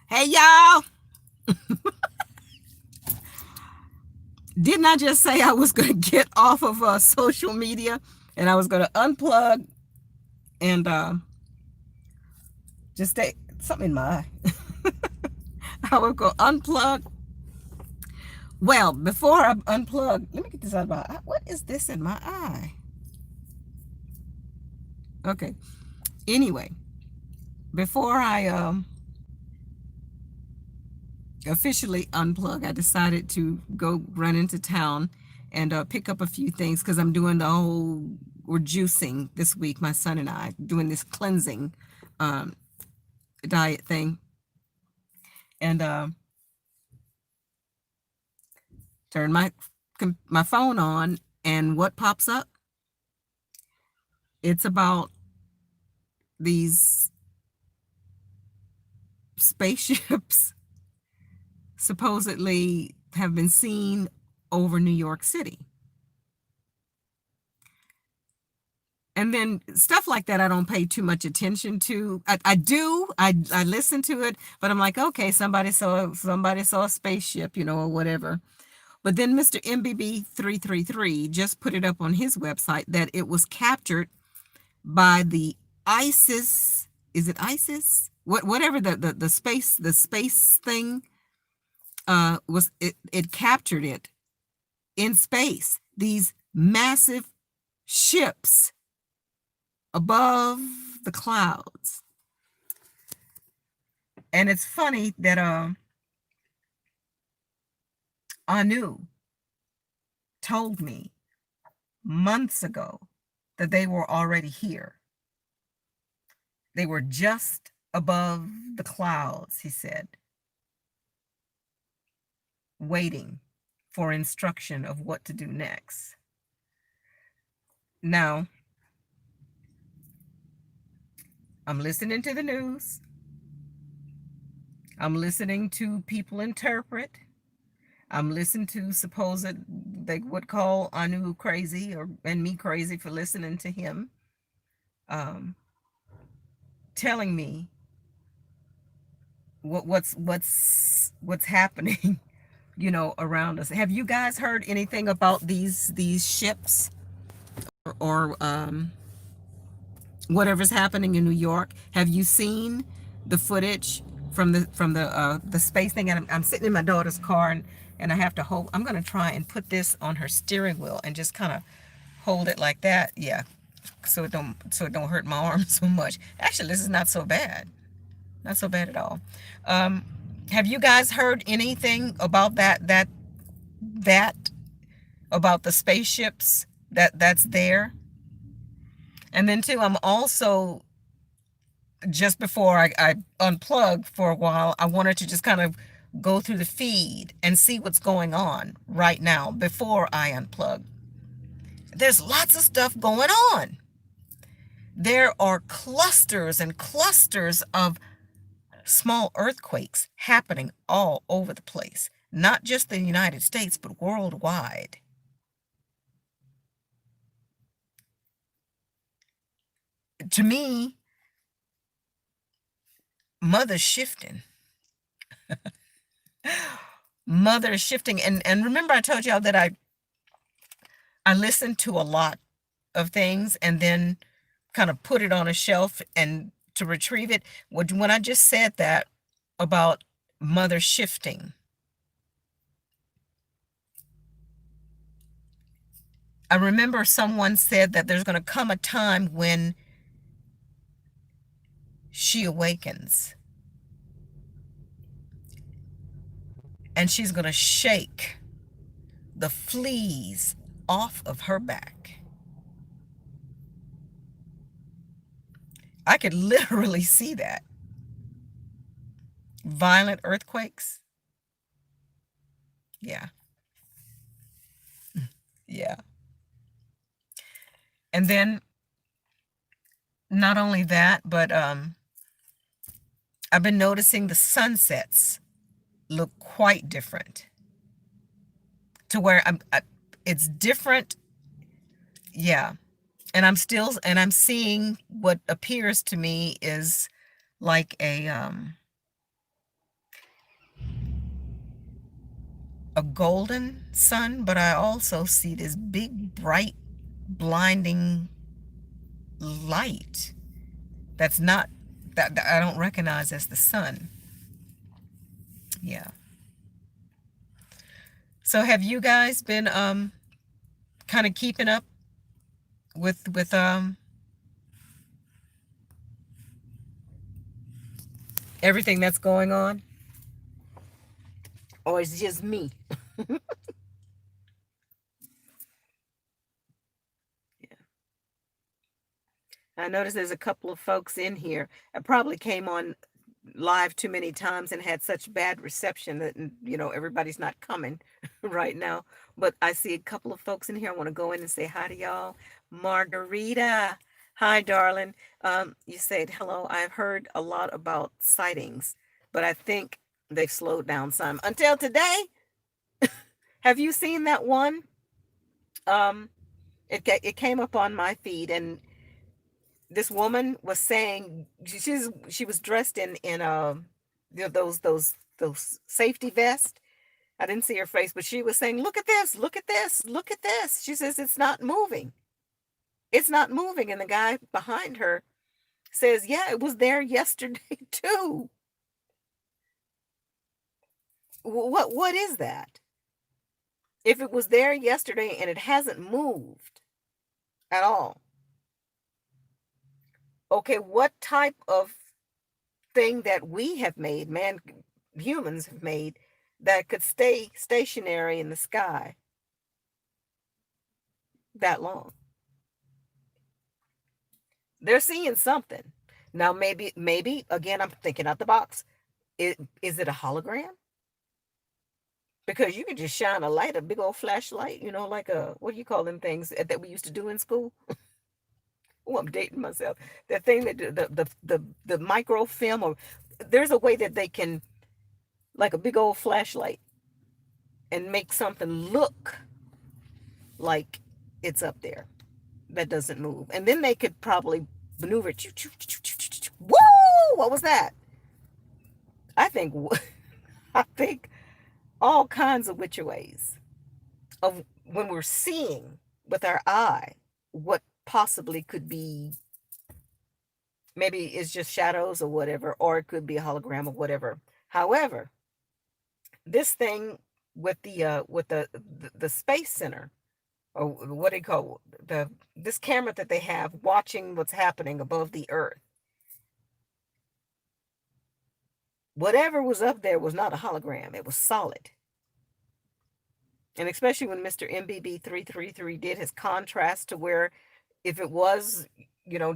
Hey y'all, didn't I just say I was going to get off of social media and I was going to unplug and just stay something in my eye. I was going to unplug. Well, before I unplug, let me get this out of my eye. What is this in my eye? Okay. Anyway, before I officially unplug, I decided to go run into town and pick up a few things because I'm doing the whole, we're juicing this week, my son and I, doing this cleansing um, diet thing. And turn my phone on, and what pops up? It's about these spaceships supposedly have been seen over New York City. And then stuff like that I don't pay too much attention to. I do. I listen to it, but I'm like, okay, somebody saw a spaceship, or whatever. But then Mr. MBB 333 just put it up on his website that it was captured by the ISIS. Is it ISIS? Whatever the space thing was, it captured it in space. These massive ships above the clouds. And it's funny that Anu told me months ago that they were already here. They were just above the clouds, he said, waiting for instruction of what to do next. Now, I'm listening to the news. I'm listening to people interpret. I'm listening to supposed they would call Anu crazy and me crazy for listening to him, telling me what's happening, around us. Have you guys heard anything about these ships or whatever's happening in New York? Have you seen the footage from the space thing? And I'm sitting in my daughter's car and I have to hold. I'm gonna try and put this on her steering wheel and just kind of hold it like that. Yeah, so it don't hurt my arm so much. Actually, this is not so bad. Not so bad at all. Um, have you guys heard anything about that about the spaceships that's there? And then too, I'm also, just before I unplugged for a while, I wanted to just kind of go through the feed and see what's going on right now before I unplug. There's lots of stuff going on. There are clusters and clusters of small earthquakes happening all over the place, not just the United States, but worldwide. To me, mother's shifting. Mother's shifting. And remember I told y'all that I listened to a lot of things and then kind of put it on a shelf and to retrieve it. When I just said that about mother shifting, I remember someone said that there's going to come a time when she awakens and she's going to shake the fleas off of her back. I could literally see that. Violent earthquakes. Yeah. Yeah. And then not only that, but I've been noticing the sunsets look quite different to where it's different. Yeah. And I'm seeing what appears to me is like a a golden sun, but I also see this big, bright, blinding light that's not, that I don't recognize as the sun. Yeah. So have you guys been kind of keeping up with everything that's going on? Or is it just me? Yeah. I noticed there's a couple of folks in here. I probably came on live too many times and had such bad reception that everybody's not coming right now. But I see a couple of folks in here. I want to go in and say hi to y'all. Margarita, hi, darling. You said hello. I've heard a lot about sightings, but I think they've slowed down some. Until today, have you seen that one? Um, it came up on my feed, and this woman was saying she was dressed in those safety vests. I didn't see her face, but she was saying, "Look at this! Look at this! Look at this!" She says it's not moving. It's not moving, and the guy behind her says, "Yeah, it was there yesterday too." What is that? If it was there yesterday and it hasn't moved at all, okay, what type of thing that we have made, humans have made, that could stay stationary in the sky that long? They're seeing something. Now, maybe again, I'm thinking out the box. Is it a hologram? Because you could just shine a light, a big old flashlight, like what do you call them things that we used to do in school? Oh, I'm dating myself. That thing that the microfilm, or there's a way that they can, like a big old flashlight, and make something look like it's up there that doesn't move. And then they could probably maneuver. Woo! What was that? I think I think all kinds of which ways of when we're seeing with our eye what possibly could be, maybe it's just shadows or whatever, or it could be a hologram or whatever. However, this thing with the space center, or what do you call this camera that they have watching what's happening above the earth, whatever was up there was not a hologram, it was solid. And especially when Mr. MBB 333 did his contrast, to where if it was,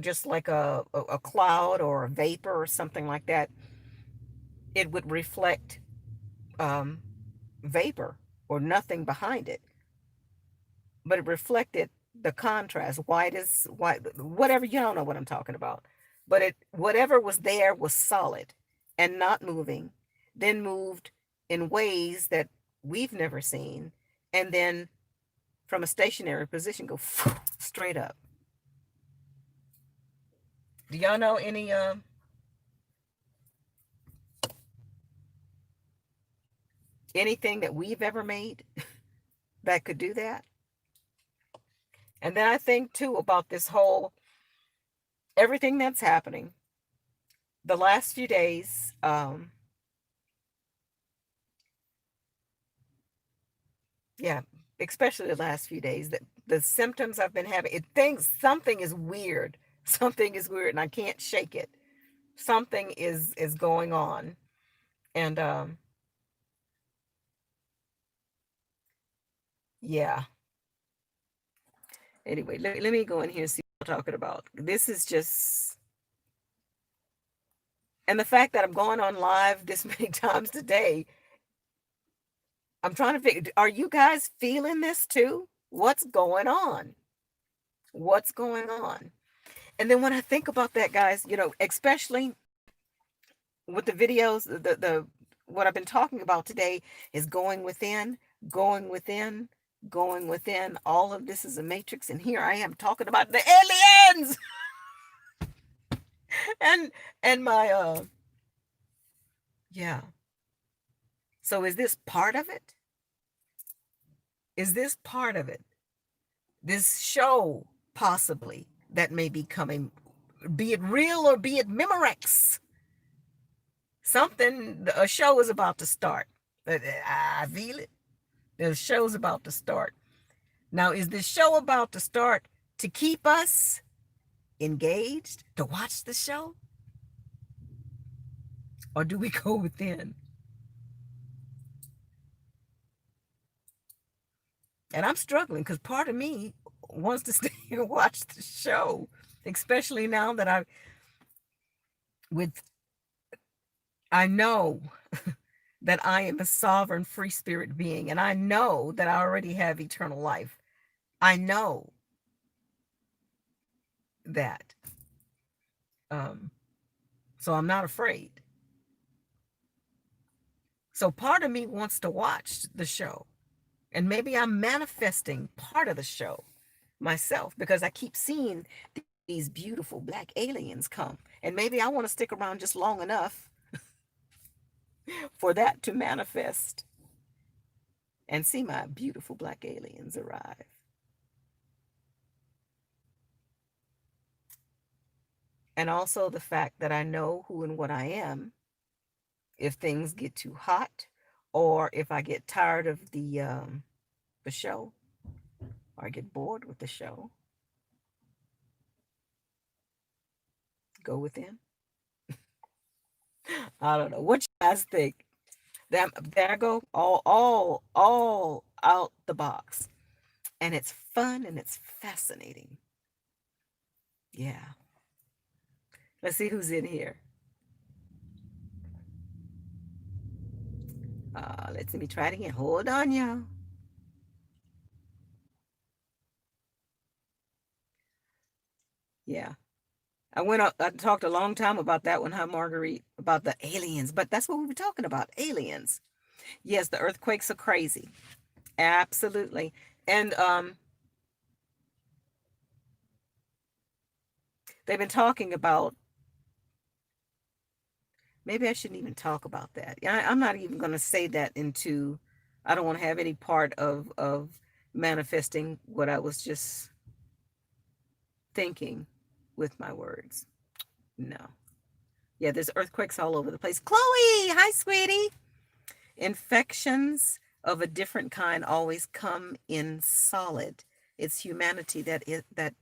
just like a cloud or a vapor or something like that, it would reflect um, vapor or nothing behind it. But it reflected the contrast. White is white, whatever, you don't know what I'm talking about. But whatever was there was solid and not moving, then moved in ways that we've never seen, and then from a stationary position go straight up. Do y'all know anything that we've ever made that could do that? And then I think too about this whole everything that's happening the last few days. Yeah, especially the last few days, that the symptoms I've been having, it thinks something is weird. Something is weird and I can't shake it. Something is going on. And yeah. Anyway, let me go in here and see what I'm talking about. This is just, and the fact that I'm going on live this many times today, I'm trying to figure, are you guys feeling this too? What's going on? What's going on? And then when I think about that, guys, especially with the videos, the what I've been talking about today is going within, going within, going within. All of this is a matrix, and here I am talking about the aliens and my yeah. So is this part of it? Is this part of it? This show, possibly, that may be coming, be it real or be it Memorex, something, a show is about to start. I feel it. The show's about to start. Now, is this show about to start to keep us engaged, to watch the show? Or do we go within? And I'm struggling because part of me wants to stay and watch the show, especially now that with I know that I am a sovereign free spirit being, and I know that I already have eternal life. I know that. Um, so I'm not afraid. So part of me wants to watch the show. And maybe I'm manifesting part of the show myself because I keep seeing these beautiful black aliens come. And maybe I want to stick around just long enough for that to manifest and see my beautiful black aliens arrive. And also the fact that I know who and what I am if things get too hot or if I get tired of the show or I get bored with the show, go within. I don't know. What you guys think? There I go. All out the box. And it's fun and it's fascinating. Yeah. Let's see who's in here. Let me try it again. Hold on, y'all. Yeah. I talked a long time about that one, huh, Marguerite? About the aliens. But that's what we were talking about. Aliens. Yes, the earthquakes are crazy. Absolutely. And they've been talking about, maybe I shouldn't even talk about that. I'm not even going to say that into, I don't want to have any part of manifesting what I was just thinking with my words. No. Yeah, there's earthquakes all over the place. Chloe, hi, sweetie. Infections of a different kind always come in solid. It's humanity that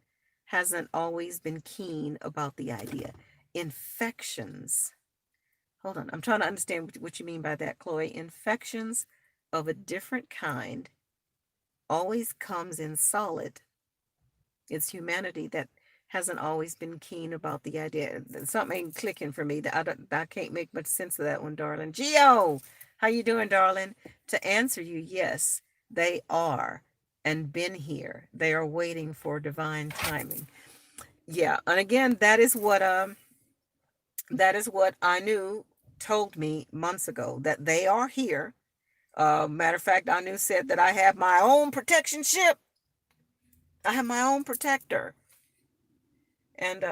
hasn't always been keen about the idea. Infections. Hold on, I'm trying to understand what you mean by that, Chloe. Infections of a different kind always comes in solid. It's humanity that hasn't always been keen about the idea. Something ain't clicking for me. I can't make much sense of that one, darling. Geo, how you doing, darling? To answer you, yes, they are and been here. They are waiting for divine timing. Yeah, and again, that is what I knew told me months ago that they are here. Matter of fact, I knew said that I have my own protection ship. I have my own protector, and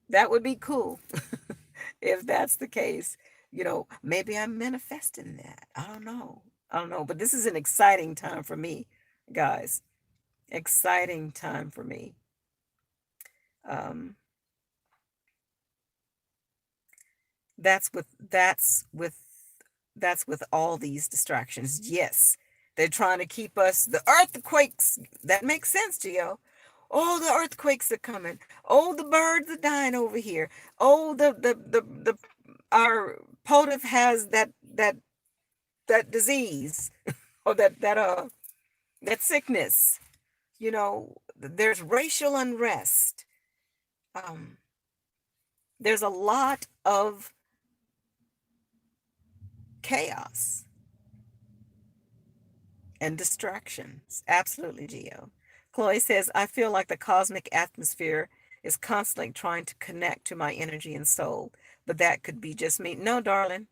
that would be cool if that's the case. Maybe I'm manifesting that. I don't know. I don't know. But this is an exciting time for me, guys. Exciting time for me. Um, that's with that's with that's with all these distractions. Yes, they're trying to keep us. The earthquakes. That makes sense, Gio. Oh, the earthquakes are coming. Oh, the birds are dying over here. Oh, the our POTUS has that disease or that sickness. There's racial unrest. Um, there's a lot of chaos and distractions. Absolutely, Gio. Chloe says, I feel like the cosmic atmosphere is constantly trying to connect to my energy and soul, but that could be just me. No, darling.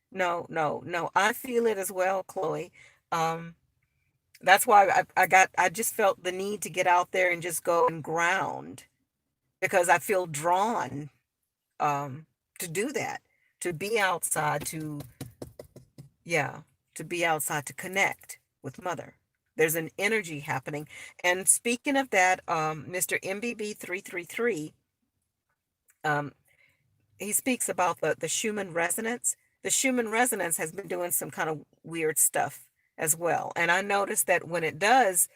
No, no, no. I feel it as well, Chloe. Um, that's why I just felt the need to get out there and just go and ground because I feel drawn to do that, to be outside, yeah, to be outside, to connect with mother. There's an energy happening. And speaking of that, Mr. MBB 333, um, he speaks about the Schumann resonance. The Schumann resonance has been doing some kind of weird stuff as well. And I noticed that when it does,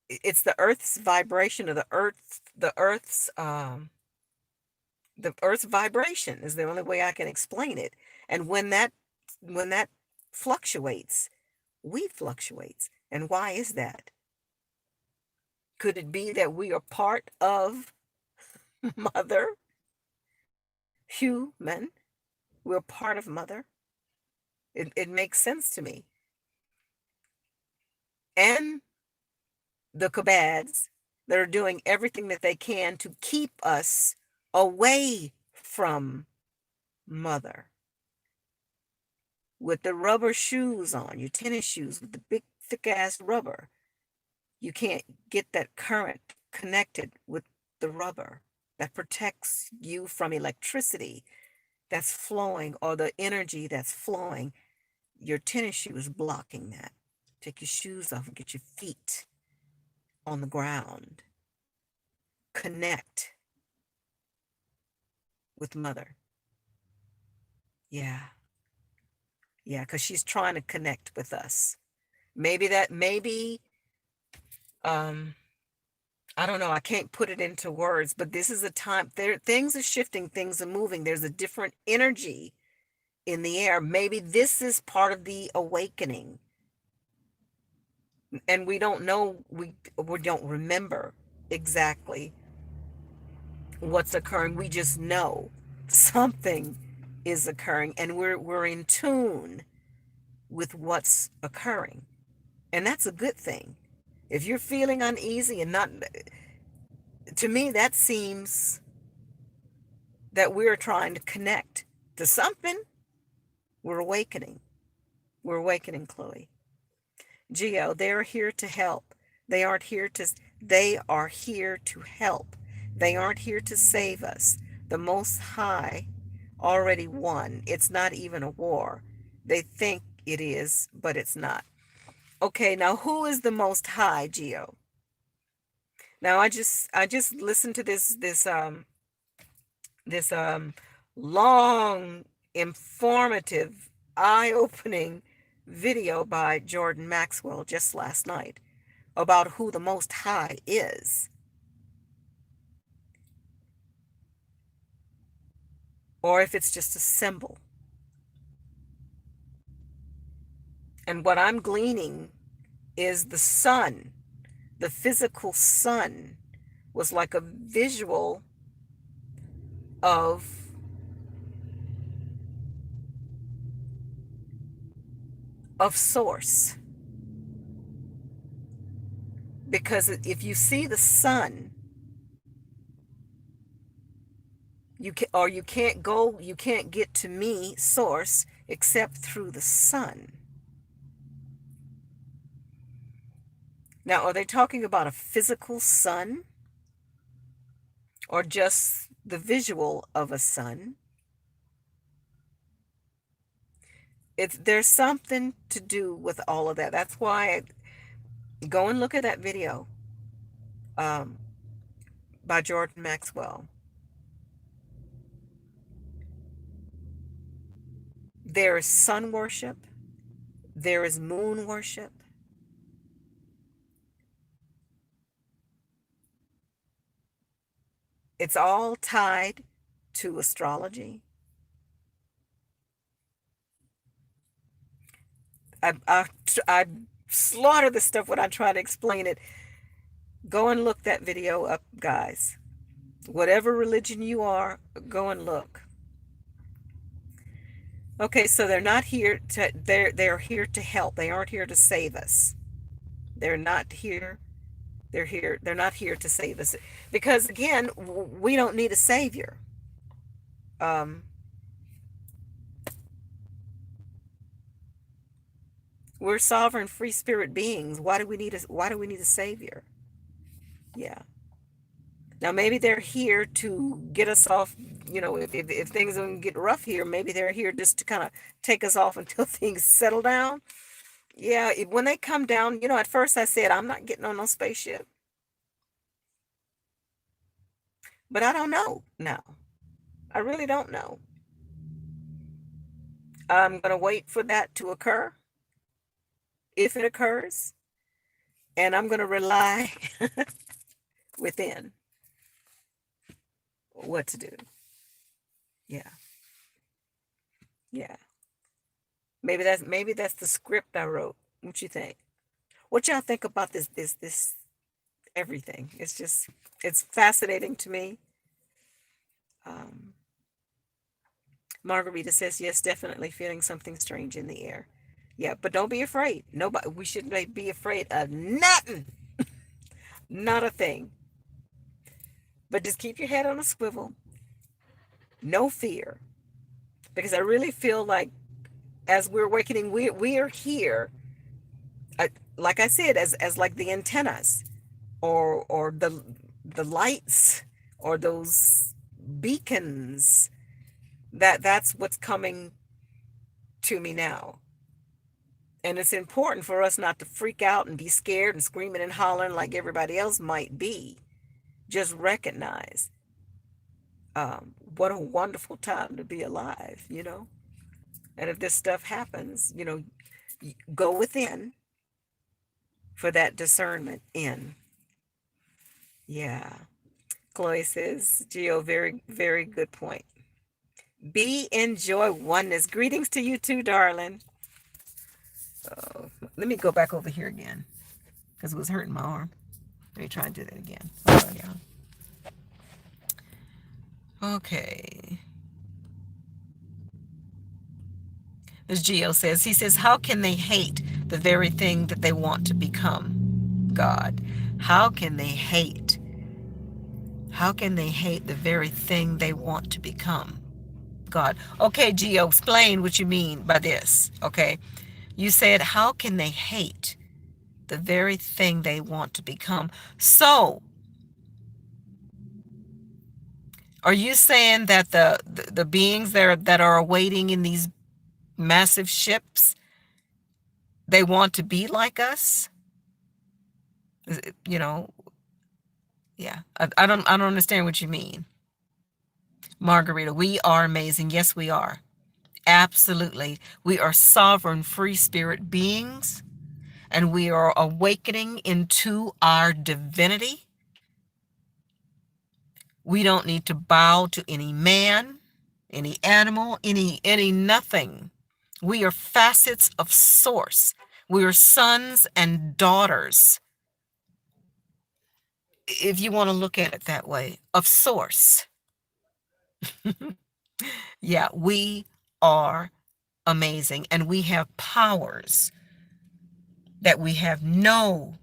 it's the Earth's vibration, or the Earth's vibration is the only way I can explain it. And when that fluctuates, we fluctuates. And why is that? Could it be that we are part of Mother Human? We're part of Mother. It makes sense to me. And the Kabads that are doing everything that they can to keep us away from Mother. With the rubber shoes on, your tennis shoes with the big thick ass rubber, you can't get that current connected with the rubber that protects you from electricity that's flowing, or the energy that's flowing. Your tennis shoe is blocking that. Take your shoes off and get your feet on the ground. Connect with Mother. Yeah. Yeah, because she's trying to connect with us. Maybe I don't know, I can't put it into words, but this is a time there, things are shifting, things are moving. There's a different energy in the air. Maybe this is part of the awakening. And we don't know, we don't remember exactly what's occurring. We just know something is occurring, and we're in tune with what's occurring. And that's a good thing. If you're feeling uneasy and not, to me, that seems that we're trying to connect to something. We're awakening. We're awakening, Chloe. Geo, they're here to help. They aren't here to, they are here to help. They aren't here to save us. The Most High already won. It's not even a war. They think it is, but it's not. Okay, now who is the Most High, Geo? Now I just listened to this long, informative, eye-opening video by Jordan Maxwell just last night about who the Most High is, or if it's just a symbol. And what I'm gleaning is the sun, the physical sun, was like a visual of source. Because if you see the sun, you can't get to me, source, except through the sun. Now, are they talking about a physical sun, or just the visual of a sun? There's something to do with all of that. That's why go and look at that video by Jordan Maxwell. There is sun worship. There is moon worship. It's all tied to astrology. I slaughter the stuff when I try to explain it. Go and look that video up, guys. Whatever religion you are, go and look. Okay, so they're not here to, they're here to help. They aren't here to save us. They're not here. They're not here to save us. Because again, we don't need a savior. We're sovereign free spirit beings. Why do we need a savior? Yeah. Now maybe they're here to get us off, if things are going to get rough here, maybe they're here just to kind of take us off until things settle down. Yeah, when they come down, you know, at first I said, I'm not getting on no spaceship. But I don't know now. I really don't know. I'm going to wait for that to occur, if it occurs, and I'm going to rely within what to do. Yeah, yeah. Maybe that's the script I wrote. What you think? What y'all think about this everything? It's fascinating to me. Um, Margarita says yes, definitely feeling something strange in the air. Yeah, but don't be afraid. Nobody. We shouldn't be afraid of nothing. Not a thing. But just keep your head on a swivel. No fear, because I really feel like as we're awakening, we are here. Uh, like I said, as like the antennas, or the lights, or those beacons. That's what's coming to me now. And it's important for us not to freak out and be scared and screaming and hollering like everybody else might be. Just recognize what a wonderful time to be alive, you know? And if this stuff happens, you know, go within for that discernment in. Yeah. Chloe says, Geo, very, very good point. Be enjoy oneness. Greetings to you too, darling. Let me go back over here again because it was hurting my arm. Let me try and do that again. Hold on, y'all. Okay. As Geo says, he says, how can they hate the very thing that they want to become? God. How can they hate? How can they hate the very thing they want to become? God. Okay, Geo, explain what you mean by this. Okay. You said, how can they hate the very thing they want to become? So, are you saying that the beings that are awaiting in these massive ships, they want to be like us? You know, yeah. I don't understand what you mean. Margarita, we are amazing. Yes, we are. Absolutely. We are sovereign free spirit beings, and we are awakening into our divinity. We don't need to bow to any man, any animal, any nothing. We are facets of source. We are sons and daughters, if you want to look at it that way, of source. Yeah, we are amazing, and we have powers that we have no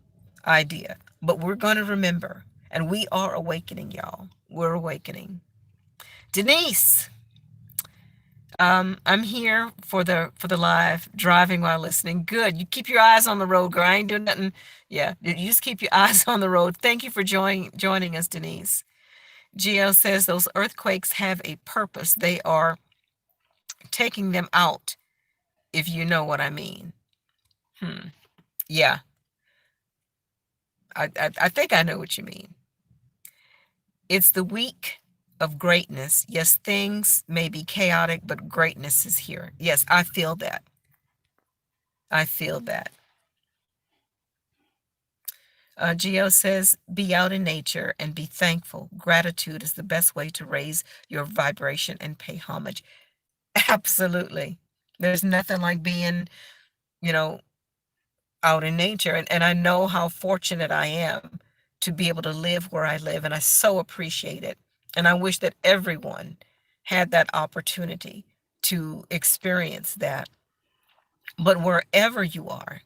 idea, but we're going to remember, and we are awakening, y'all. We're awakening. Denise, I'm here for the live, driving while listening. Good. You keep your eyes on the road, girl. I ain't doing nothing. Yeah, you just keep your eyes on the road. Thank you for joining us, Denise. GL says those earthquakes have a purpose. They are taking them out, if you know what I mean. Yeah, I think I know what you mean. It's the week of greatness. Yes, things may be chaotic, but greatness is here. Yes, I feel that. I feel that. Geo says, be out in nature and be thankful. Gratitude is the best way to raise your vibration and pay homage. Absolutely. There's nothing like being, you know, out in nature. And I know how fortunate I am to be able to live where I live. And I so appreciate it. And I wish that everyone had that opportunity to experience that. But wherever you are,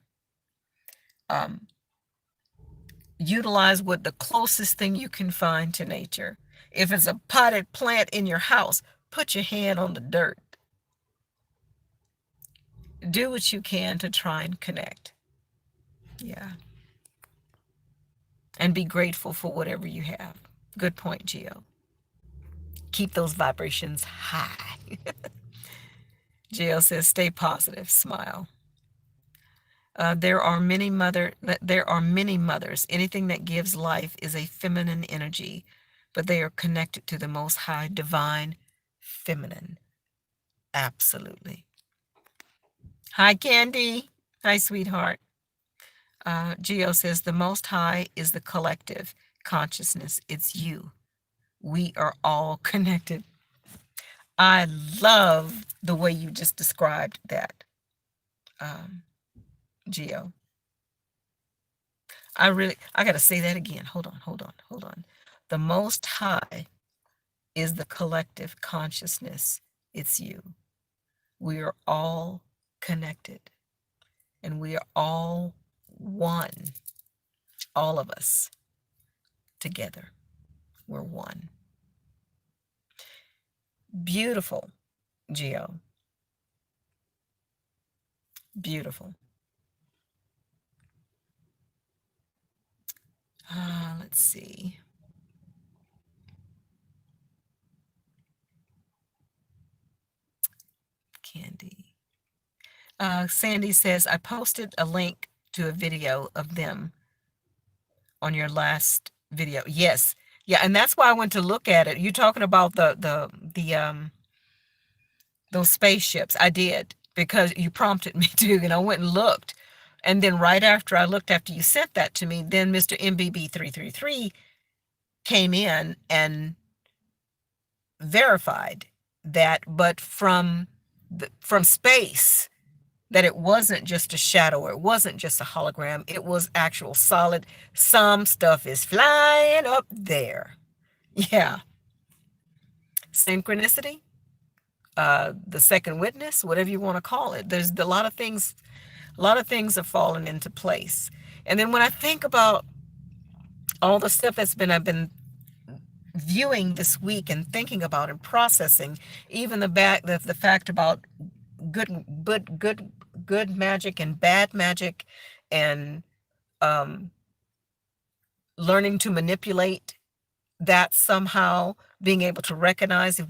um, utilize what the closest thing you can find to nature. If it's a potted plant in your house, put your hand on the dirt. Do what you can to try and connect. Yeah. And be grateful for whatever you have. Good point, Gio. Keep those vibrations high. Gio says, stay positive, smile. There are many mothers. Anything that gives life is a feminine energy, but they are connected to the Most High Divine Feminine. Absolutely. Hi, Candy. Hi, sweetheart. Geo says the Most High is the collective consciousness. It's you. We are all connected. I love the way you just described that, um, Geo. I got to say that again. Hold on. The Most High is the collective consciousness. It's you. We are all connected and we are all one. All of us together. We're one. Beautiful, Geo. Beautiful. Let's see. Candy. Sandy says, I posted a link to a video of them on your last video. Yes. Yeah, and that's why I went to look at it. You talking about the those spaceships. I did because you prompted me to, and I went and looked. And then right after I looked, after you sent that to me, then Mr. MBB333 came in and verified that, but from space, that it wasn't just a shadow, or it wasn't just a hologram, it was actual solid. Some stuff is flying up there. Yeah. Synchronicity, the second witness, whatever you want to call it. There's a lot of things have fallen into place. And then when I think about all the stuff I've been viewing this week and thinking about and processing, even the fact about good good good good magic and bad magic, and um, learning to manipulate that somehow, being able to recognize if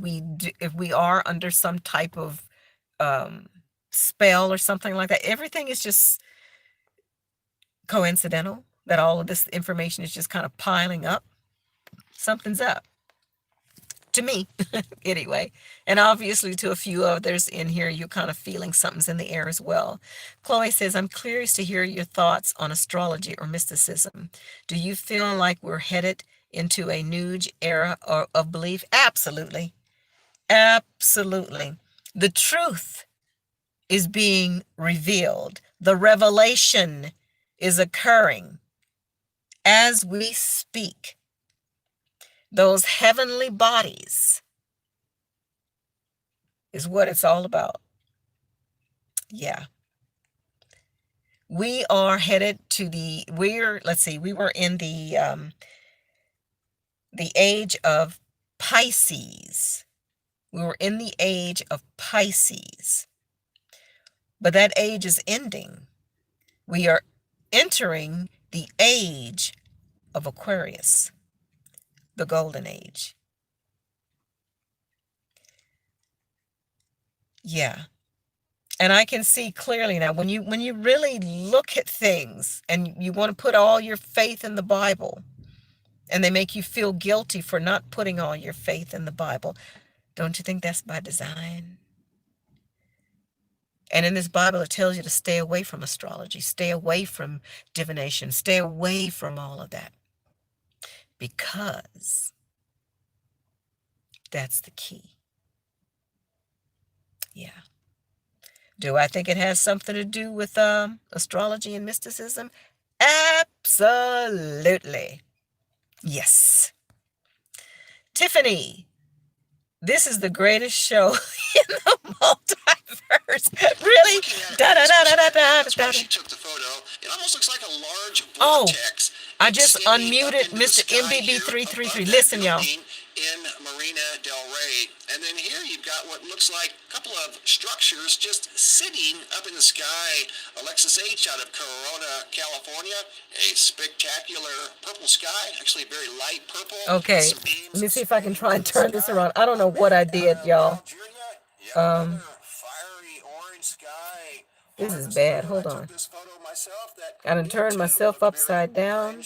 we are under some type of um, spell or something like that. Everything is just coincidental, that all of this information is just kind of piling up. Something's up to me, anyway. And obviously to a few others in here, you're kind of feeling something's in the air as well. Chloe says, I'm curious to hear your thoughts on astrology or mysticism. Do you feel like we're headed into a new era of belief? Absolutely. Absolutely. The truth is being revealed. The revelation is occurring as we speak. Those heavenly bodies is what it's all about. Yeah. We are headed to let's see, we were in the age of Pisces. We were in the age of Pisces. But that age is ending. We are entering the age of Aquarius, the golden age. Yeah. And I can see clearly now, when you really look at things and you want to put all your faith in the Bible, and they make you feel guilty for not putting all your faith in the Bible, don't you think that's by design? And in this Bible, it tells you to stay away from astrology, stay away from divination, stay away from all of that, because that's the key. Yeah. Do I think it has something to do with astrology and mysticism? Absolutely. Yes. Tiffany, this is the greatest show in the multiverse. Really? Da da da da da da da. She took the photo. It almost looks like a large vortex. I just unmuted Mr. MBB333. Listen, y'all. In Marina Del Rey, and then here you've got what looks like a couple of structures just sitting up in the sky. Alexis H. out of Corona, California, a spectacular purple sky, actually very light purple. Okay, let me see if I can try and turn this around. I don't know what I did, y'all. Fiery orange sky This is bad. Hold on. I done turned myself upside down.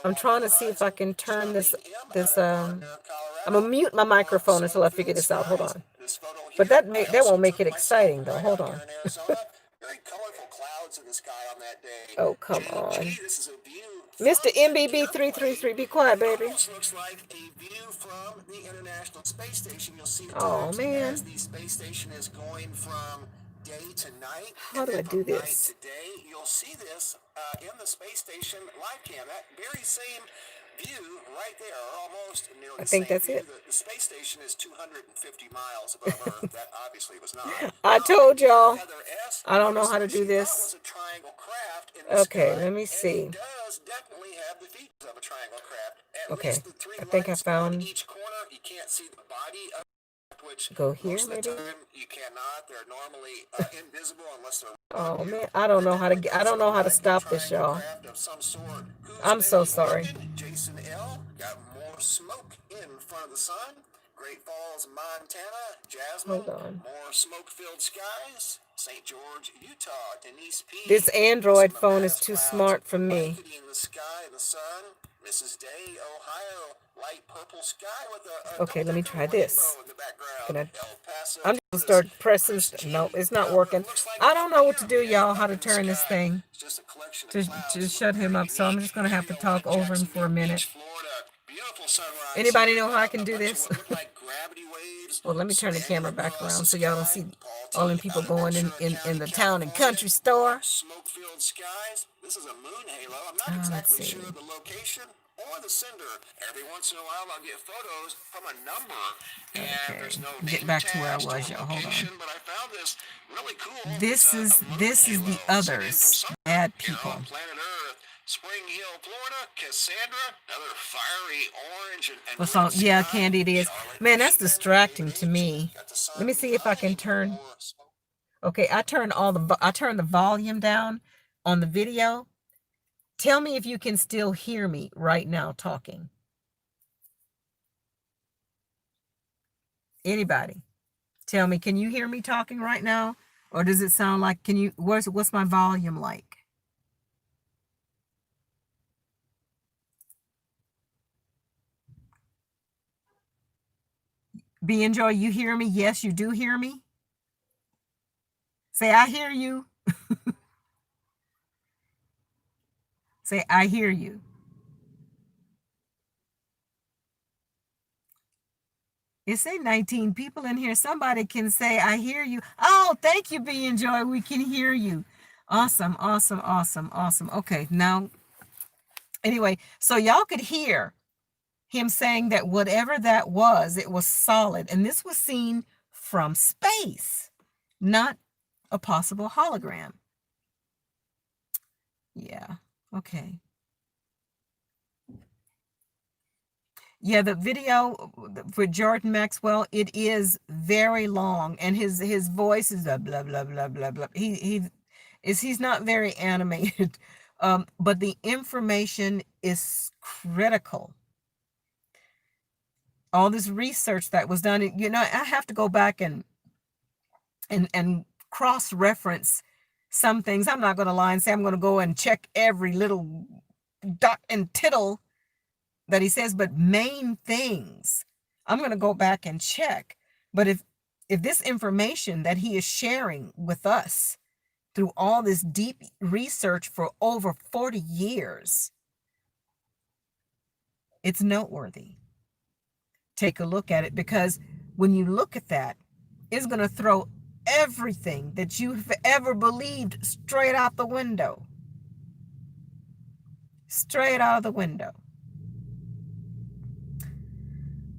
I'm trying to see if I can turn this. I'm gonna mute my microphone until I figure this out. Hold on. But that won't make it exciting though. Hold on. Very colorful clouds in the sky on that day. Oh, come on. Mr. MBB333, be quiet, baby. Looks like a view from the International Space Station. You'll see the man. As the space station is going from day to night. How do I do this? Today, you'll see this in the space station live cam. That very same view right there, almost nearly. I think that's it. The space station is 250 miles above Earth. That obviously was not. I told y'all. I don't know how to do this. Okay, let me see. Okay, I think I found. Go here, maybe. You cannot. They're normally invisible unless they're. Oh man, I don't know how to. I don't know how to stop this, y'all. I'm so sorry. Jason L. got more smoke in front of the sun. Great Falls, Montana. Jasmine. Hold on. More smoke-filled skies. St. George, Utah. Denise P. This Android phone is too smart for me. In the sky, the sun. Mrs. Day, Ohio. Light purple sky with a okay, let me try this. Can I? I'm gonna start pressing. No, it's not working. I don't know what to do, y'all. How to turn this thing to shut him up. So I'm just gonna have to talk over him for a minute. Anybody know how I can do this? Well, let me turn the camera back around so y'all don't see all them people going in the town and country store. Smoke-filled skies. This is a moon halo. I'm not exactly sure the location or the sender. Every once in a while, I'll get photos from a number, and there's no get back to where I was, y'all. Hold on. But I found this really cool. This is the others, bad people. Planet Earth. Spring Hill, Florida, Cassandra, another fiery orange and what song? Yeah, Candy, it is. Man, that's distracting to me. Let me see if I can turn. Okay, I turned the volume down on the video. Tell me if you can still hear me right now talking. Anybody? Tell me, can you hear me talking right now? Or does it sound like, what's my volume like? Be Enjoy, you hear me? Yes, you do hear me? Say, I hear you. Say, I hear you. It say 19 people in here. Somebody can say, I hear you. Oh, thank you, Be Enjoy. We can hear you. Awesome, awesome, awesome, awesome. Okay, now, anyway, so y'all could hear him saying that whatever that was, it was solid. And this was seen from space, not a possible hologram. Yeah, okay. Yeah, the video for Jordan Maxwell, it is very long, and his voice is a blah blah blah blah blah. He's not very animated, but the information is critical. All this research that was done, you know, I have to go back and cross-reference some things. I'm not going to lie and say I'm going to go and check every little dot and tittle that he says, but main things I'm going to go back and check. But if this information that he is sharing with us through all this deep research for over 40 years, it's noteworthy. Take a look at it, because when you look at that, it's going to throw everything that you've ever believed straight out the window. Straight out of the window.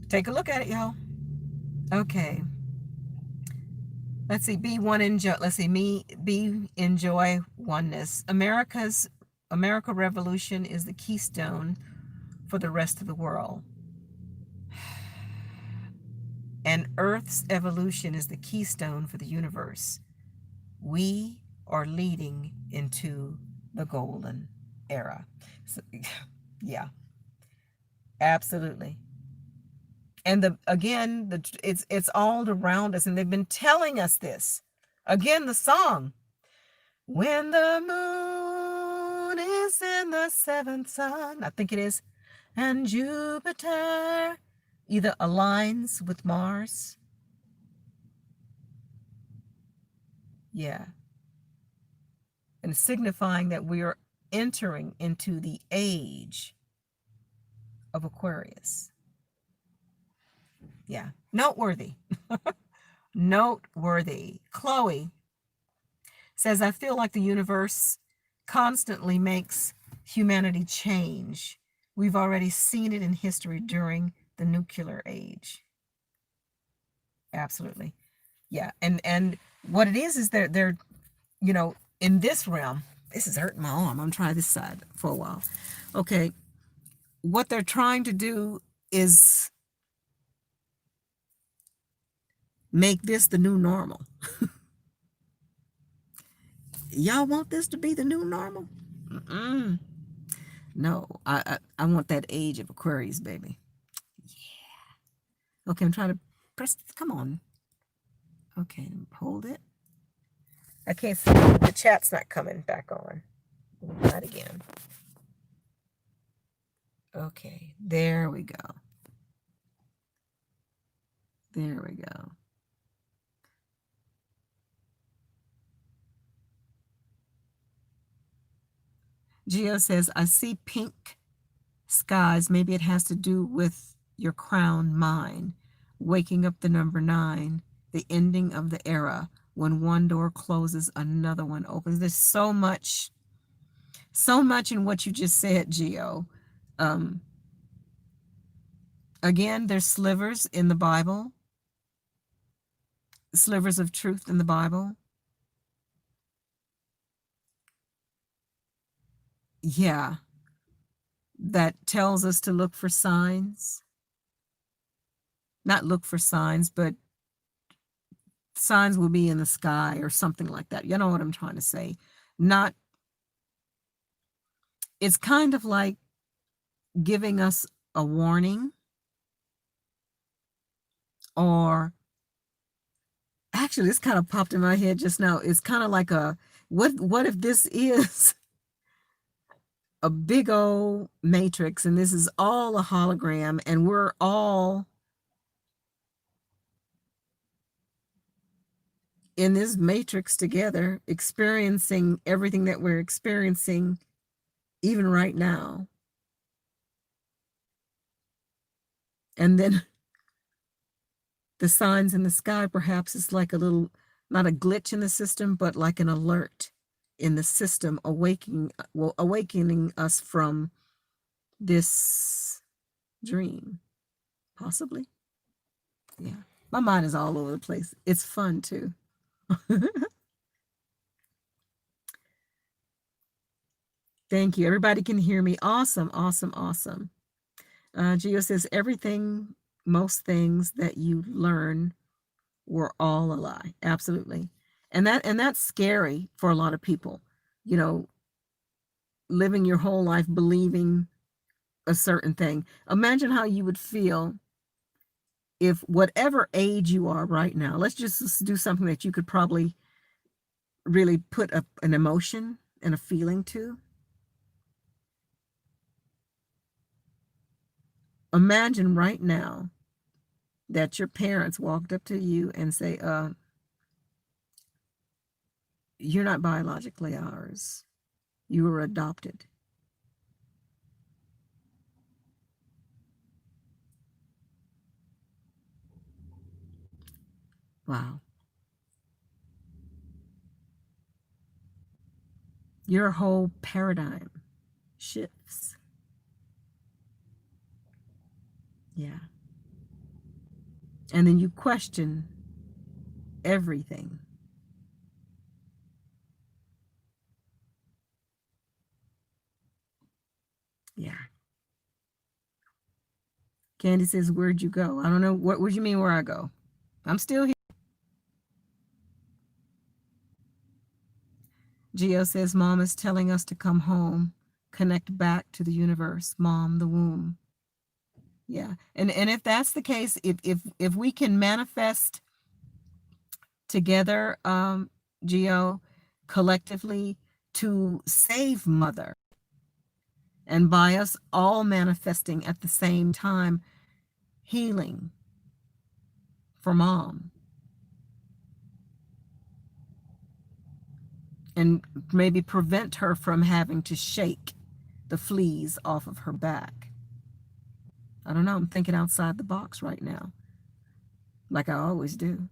Take a look at it, y'all. Okay. Let's see. Be Enjoy Oneness. America Revolution is the keystone for the rest of the world. And Earth's evolution is the keystone for the universe. We are leading into the golden era. So, yeah, absolutely. And it's all around us, and they've been telling us this. Again, the song, When the moon is in the seventh sun, I think it is, and Jupiter either aligns with Mars. Yeah. And signifying that we are entering into the age of Aquarius. Yeah. Noteworthy. Noteworthy. Chloe says, I feel like the universe constantly makes humanity change. We've already seen it in history during the nuclear age. Absolutely. Yeah. And what it is they're in this realm, this is hurting my arm. I'm trying this side for a while. Okay. What they're trying to do is make this the new normal. Y'all want this to be the new normal? Mm-mm. No, I want that age of Aquarius, baby. Okay, I'm trying to press. Come on. Okay, hold it. I can't see. The chat's not coming back on. Not again. Okay, there we go. There we go. Gio says, I see pink skies. Maybe it has to do with your crown mind. Waking up the number 9, the ending of the era. When one door closes, another one opens. There's so much in what you just said, Gio. Um, Again, there's slivers in the Bible, slivers of truth in the Bible. Yeah, that tells us to look for signs. Not look for signs, but signs will be in the sky or something like that. You know what I'm trying to say? Not, it's kind of like giving us a warning, or actually, this kind of popped in my head just now. It's kind of like what if this is a big old matrix and this is all a hologram and we're all in this matrix together, experiencing everything that we're experiencing even right now. And then the signs in the sky perhaps is like a little, not a glitch in the system, but like an alert in the system, awakening us from this dream, possibly. Yeah, my mind is all over the place. It's fun too. Thank you. Everybody can hear me. Awesome, awesome, awesome. Gio says everything, most things that you learn were all a lie. Absolutely. And that's scary for a lot of people. You know, living your whole life believing a certain thing. Imagine how you would feel if whatever age you are right now, let's just do something that you could probably really put an emotion and a feeling to. Imagine right now that your parents walked up to you and say, you're not biologically ours. You were adopted. Wow. Your whole paradigm shifts. Yeah. And then you question everything. Yeah. Candy says, where'd you go? I don't know. What would you mean where I go? I'm still here. Gio says, Mom is telling us to come home, connect back to the universe. Mom, the womb. Yeah. And if that's the case, if we can manifest together, Gio, collectively to save Mother, and by us all manifesting at the same time healing for Mom, and maybe prevent her from having to shake the fleas off of her back. I don't know, I'm thinking outside the box right now, like I always do.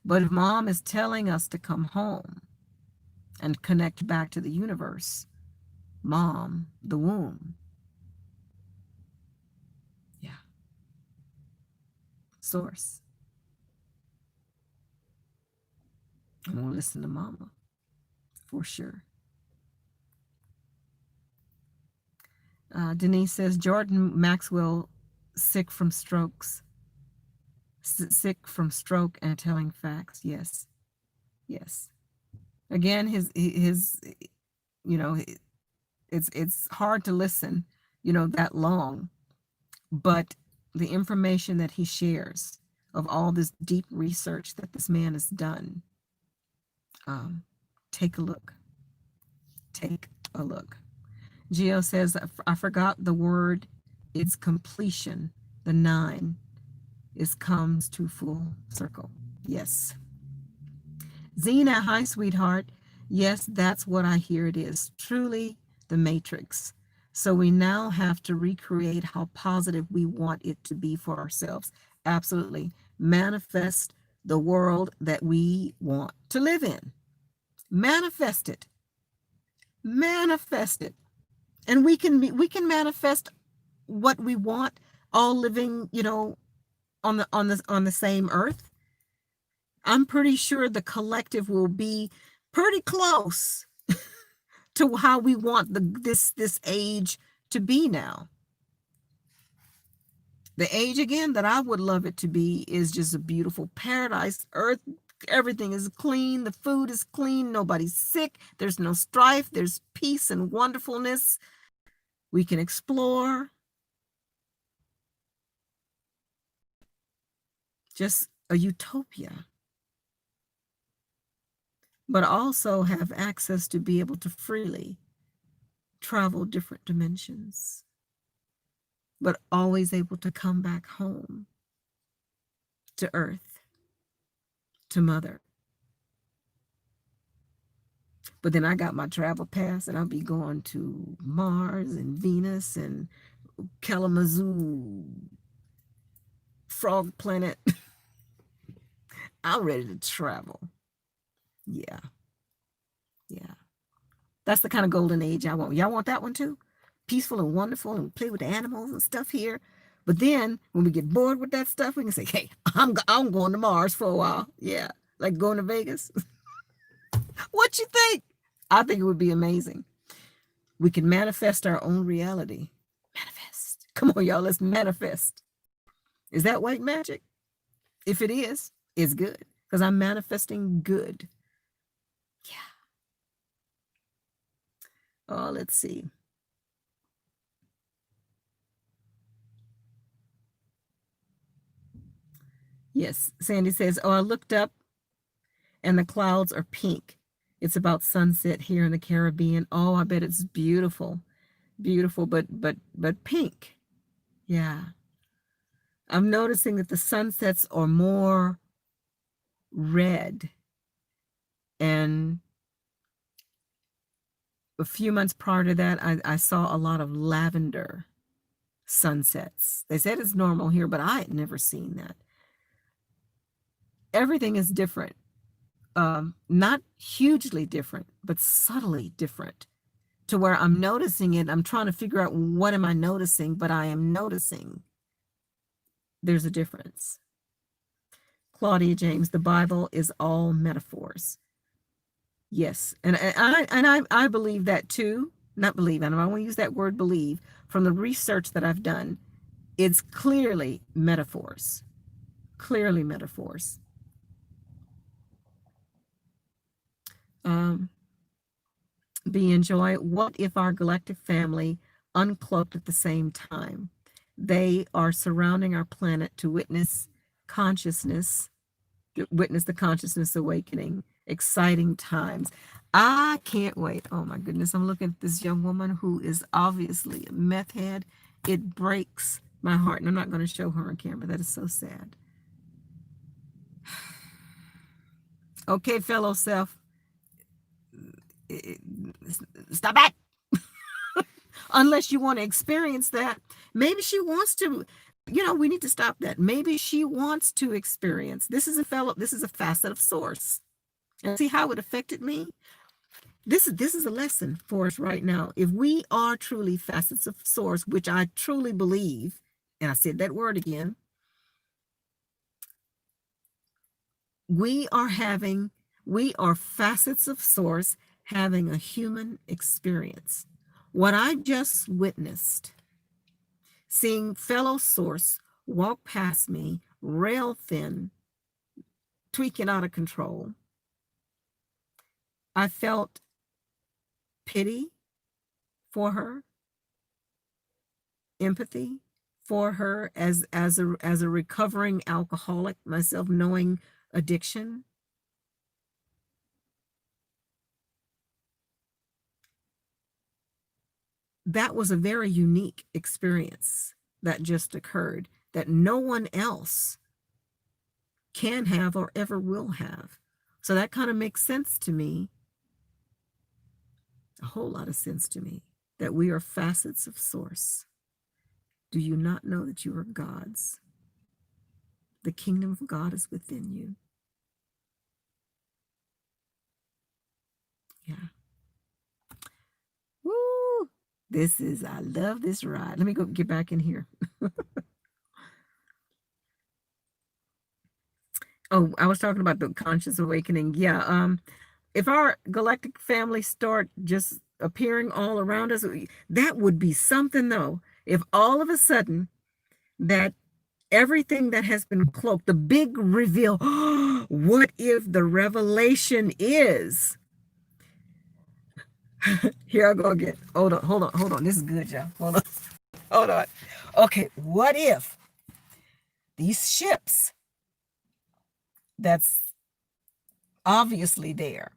But if Mom is telling us to come home and connect back to the universe, Mom, the womb, yeah, source, I'm gonna listen to Mama for sure. Denise says Jordan Maxwell sick from strokes, sick from stroke and telling facts. Yes, yes. Again, his you know, it's hard to listen, that long, but the information that he shares of all this deep research that this man has done, take a look. Take a look. Geo says, I forgot the word. It's completion. The 9 is comes to full circle. Yes. Zena, hi, sweetheart. Yes, that's what I hear it is. Truly the matrix. So we now have to recreate how positive we want it to be for ourselves. Absolutely. Manifest the world that we want to live in. Manifest it. Manifest it. And we can manifest what we want, all living, on the same earth. I'm pretty sure the collective will be pretty close to how we want this age to be now. The age, again, that I would love it to be is just a beautiful paradise. Earth, everything is clean. The food is clean. Nobody's sick. There's no strife. There's peace and wonderfulness. We can explore. Just a utopia. But also have access to be able to freely travel different dimensions, but always able to come back home to Earth, to Mother. But then I got my travel pass and I'll be going to Mars and Venus and Kalamazoo, Frog Planet. I'm ready to travel. Yeah. Yeah. That's the kind of golden age I want. Y'all want that one too? Peaceful and wonderful and play with the animals and stuff here. But then when we get bored with that stuff, we can say, hey, I'm going to Mars for a while. Yeah. Like going to Vegas. What you think? I think it would be amazing. We can manifest our own reality. Manifest. Come on, y'all. Let's manifest. Is that white magic? If it is, it's good. Because I'm manifesting good. Yeah. Oh, let's see. Yes, Sandy says, oh, I looked up and the clouds are pink. It's about sunset here in the Caribbean. Oh, I bet it's beautiful. Beautiful, but pink. Yeah. I'm noticing that the sunsets are more red. And a few months prior to that, I saw a lot of lavender sunsets. They said it's normal here, but I had never seen that. Everything is different. Not hugely different, but subtly different, to where I'm noticing it. I'm trying to figure out what am I noticing, but I am noticing there's a difference. Claudia James, the Bible is all metaphors. Yes, and I believe that too. Not believe, and I want to use that word believe. From the research that I've done, it's clearly metaphors. Clearly metaphors. Be in joy. What if our galactic family uncloaked at the same time? They are surrounding our planet to witness consciousness to witness the consciousness awakening. Exciting times. I can't wait. Oh my goodness. I'm looking at this young woman who is obviously a meth head. It breaks my heart. And I'm not going to show her on camera. That is so sad. Okay, fellow self. Stop it. Unless you want to experience that. Maybe she wants to, we need to stop that. Maybe she wants to experience. This is a facet of source. And see how it affected me? This is a lesson for us right now. If we are truly facets of source, which I truly believe, and I said that word again, we are facets of source having a human experience. What I just witnessed, seeing fellow source walk past me, rail thin, tweaking out of control, I felt pity for her, empathy for her as a recovering alcoholic, myself knowing addiction. That was a very unique experience that just occurred that no one else can have or ever will have. So that kind of makes sense to me, a whole lot of sense to me, that we are facets of source. Do you not know that you are God's? The kingdom of God is within you. Yeah. Woo! I love this ride. Let me go get back in here. Oh, I was talking about the conscious awakening. Yeah. If our galactic family start just appearing all around us, that would be something though. If all of a sudden that everything that has been cloaked, the big reveal, what if the revelation is, here I go again. Hold on. This is good, y'all. Hold on. Okay, what if these ships that's obviously there,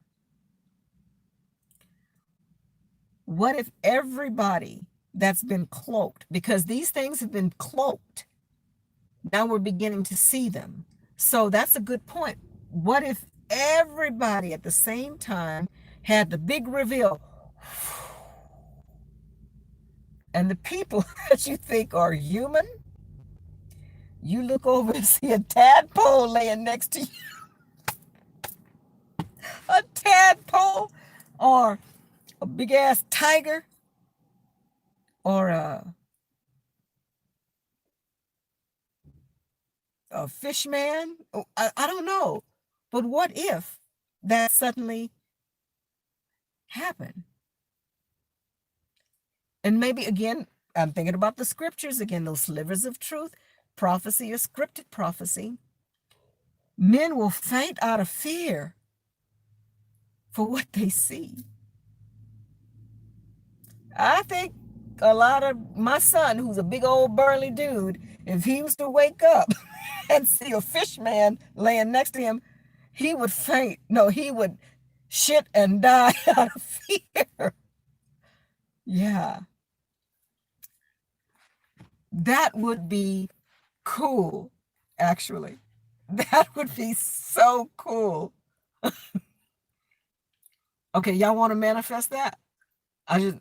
what if everybody that's been cloaked, because these things have been cloaked, now we're beginning to see them. So that's a good point. What if everybody at the same time had the big reveal? And the people that you think are human, you look over and see a tadpole laying next to you. A tadpole, or a big ass tiger, or a fish man. Oh, I don't know. But what if that suddenly happened? And maybe again, I'm thinking about the scriptures again, those slivers of truth, prophecy or scripted prophecy. Men will faint out of fear for what they see. I think a lot of my son, who's a big old burly dude, if he was to wake up and see a fish man laying next to him, he would faint. No, he would shit and die out of fear. Yeah. That would be cool, actually. That would be so cool. Okay, y'all want to manifest that? I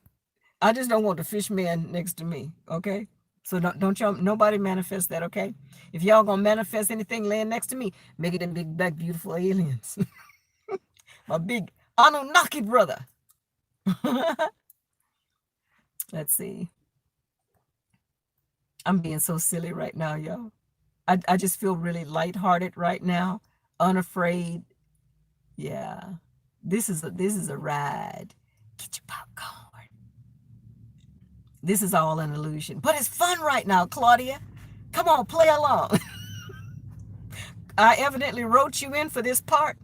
just don't want the fish man next to me, okay? So don't y'all, nobody manifest that, okay? If y'all gonna manifest anything laying next to me, make it them big black beautiful aliens. My big Anunnaki brother. Let's see. I'm being so silly right now, y'all. I just feel really lighthearted right now, unafraid. Yeah. This is a ride. Get your popcorn. This is all an illusion. But it's fun right now, Claudia. Come on, play along. I evidently wrote you in for this part.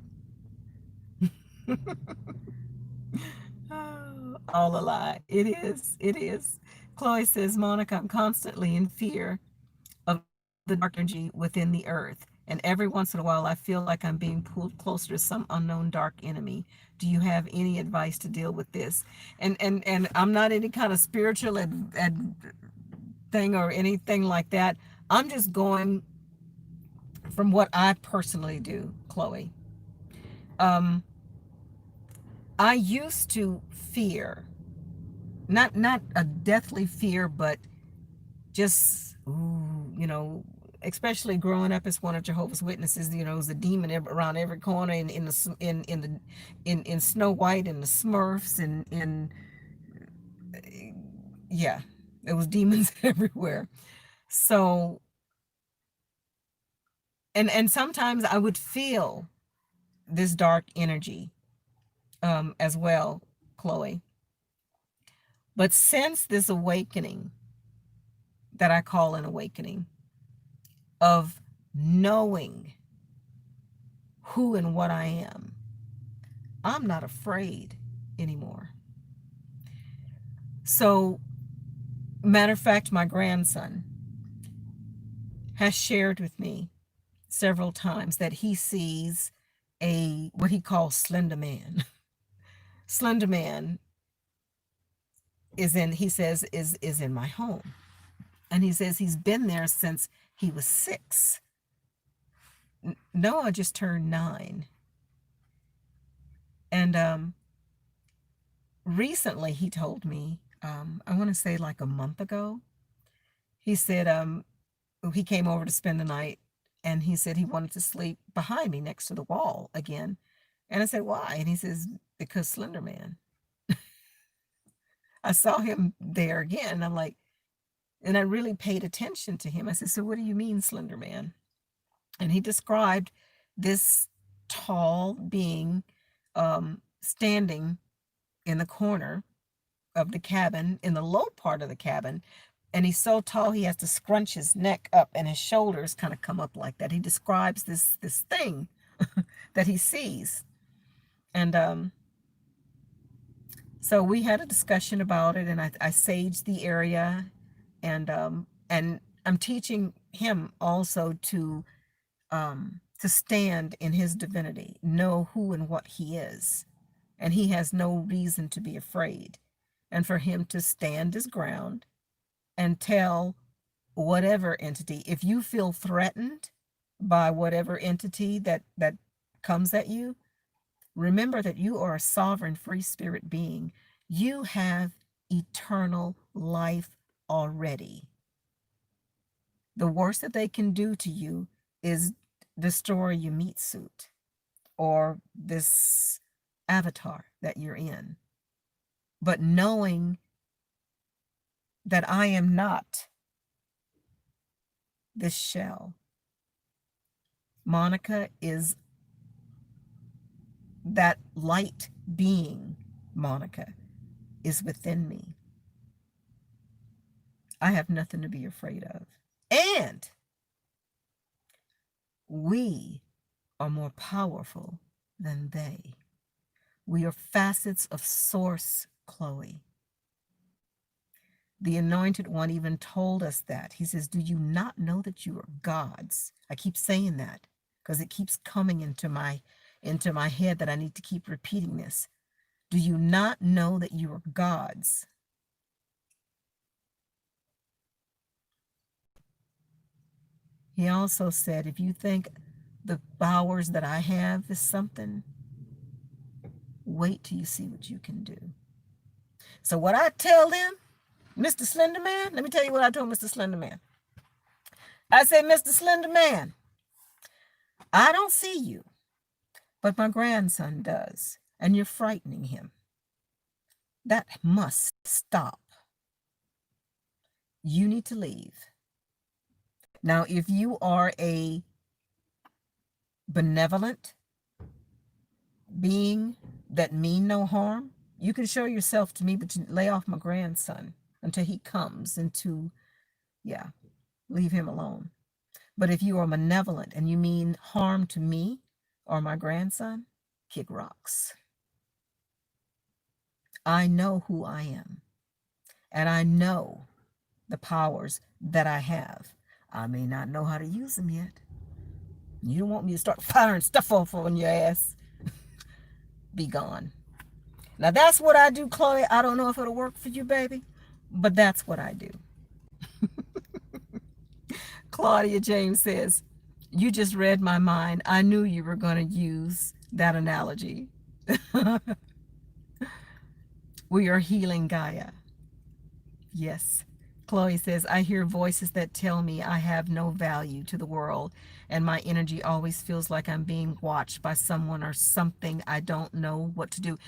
All a lie. It is. It is. Chloe says, Monica, I'm constantly in fear of the dark energy within the earth. and every once in a while I feel like I'm being pulled closer to some unknown dark enemy. Do you have any advice to deal with this? And I'm not any kind of spiritual thing or anything like that. I'm just going from what I personally do, Chloe. Um, I used to fear, not a deathly fear, but just ooh, especially growing up as one of Jehovah's Witnesses, there's a demon around every corner in Snow White and the Smurfs and yeah, there was demons everywhere. So and sometimes I would feel this dark energy as well, Chloe. But since this awakening that I call an awakening of knowing who and what I am, I'm not afraid anymore. So, matter of fact, my grandson has shared with me several times that he sees a what he calls Slender Man. Slender Man he says is in my home. And he says he's been there since he was 6. Noah just turned 9. And recently he told me, I want to say like a month ago, he said he came over to spend the night and he said he wanted to sleep behind me next to the wall again. And I said, why? And he says, because Slender Man. I saw him there again. And I'm like, and I really paid attention to him. I said, so what do you mean, Slender Man? And he described this tall being standing in the corner of the cabin, in the low part of the cabin. And he's so tall he has to scrunch his neck up and his shoulders kind of come up like that. He describes this thing that he sees. And so we had a discussion about it, and I saged the area, and I'm teaching him also to stand in his divinity, know who and what he is, and he has no reason to be afraid, and for him to stand his ground and tell whatever entity, if you feel threatened by whatever entity that comes at you, remember that you are a sovereign free spirit being. You have eternal life already. The worst that they can do to you is destroy your meat suit or this avatar that you're in. But knowing that I am not this shell, Monica is that light being. Monica is within me. I have nothing to be afraid of. And we are more powerful than they. We are facets of Source, Chloe. The Anointed One even told us that. He says, do you not know that you are gods? I keep saying that because it keeps coming into my head that I need to keep repeating this. Do you not know that you are gods? He also said, if you think the powers that I have is something, wait till you see what you can do. So what I tell them, Mr. Slender Man, let me tell you what I told Mr. Slender Man. I said, Mr. Slender Man, I don't see you, but my grandson does, and you're frightening him. That must stop. You need to leave. Now, if you are a benevolent being that mean no harm, you can show yourself to me, but you lay off my grandson until he comes into, yeah, leave him alone. But if you are malevolent and you mean harm to me or my grandson, kick rocks. I know who I am, and I know the powers that I have. I may not know how to use them yet. You don't want me to start firing stuff off on your ass. Be gone. Now that's what I do, Chloe. I don't know if it'll work for you, baby, but that's what I do. Claudia James says, you just read my mind. I knew you were going to use that analogy. We are healing Gaia. Yes. Chloe says, I hear voices that tell me I have no value to the world, and my energy always feels like I'm being watched by someone or something. I don't know what to do.